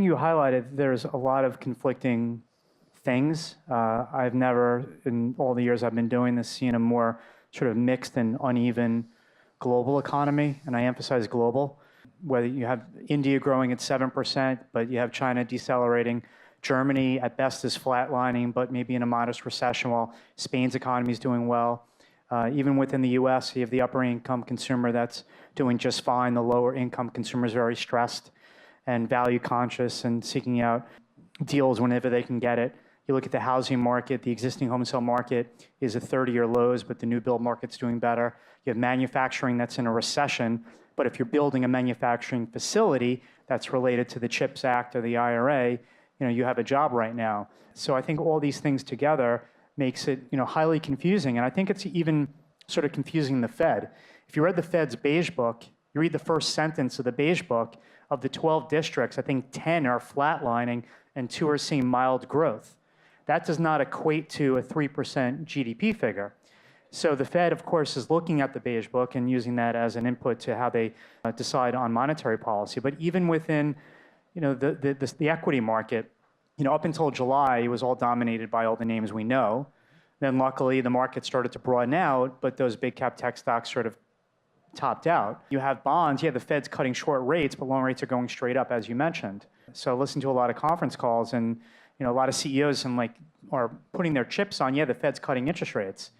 You highlighted there's a lot of conflicting things. I've never, in all the years I've been doing this, seen a more sort of mixed and uneven global economy, and I emphasize global. Whether you have India growing at 7%, but you have China decelerating, Germany at best is flatlining, but maybe in a modest recession, while Spain's economy is doing well. Even within the US, you have the upper income consumer that's doing just fine. The lower income consumer is very stressed and value conscious and seeking out deals whenever they can get it. You look at the housing market, the existing home sale market is at 30-year lows, but the new build market's doing better. You have manufacturing that's in a recession, but if you're building a manufacturing facility that's related to the CHIPS Act or the IRA, you have a job right now. So I think all these things together makes it highly confusing, and I think it's even sort of confusing the Fed. If you read the Fed's Beige Book, you read the first sentence of the Beige Book, of the 12 districts, I think 10 are flatlining and 2 are seeing mild growth. That does not equate to a 3% GDP figure. So the Fed, of course, is looking at the Beige Book and using that as an input to how they decide on monetary policy. But even within the equity market, up until July, it was all dominated by all the names we know. Then luckily, the market started to broaden out, but those big cap tech stocks sort of topped out. You have bonds, the Fed's cutting short rates, but long rates are going straight up, as you mentioned. So I listened to a lot of conference calls, and a lot of CEOs are putting their chips on, the Fed's cutting interest rates,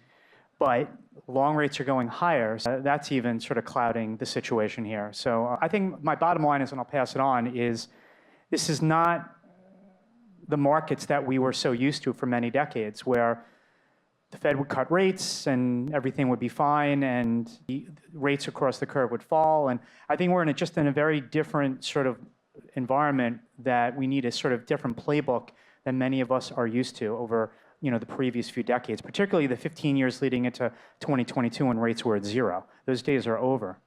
but long rates are going higher. So that's even sort of clouding the situation here. So I think my bottom line is, and I'll pass it on, is this is not the markets that we were so used to for many decades, where the Fed would cut rates and everything would be fine and the rates across the curve would fall. And I think we're just in a very different sort of environment that we need a sort of different playbook than many of us are used to over the previous few decades, particularly the 15 years leading into 2022 when rates were at 0. Those days are over.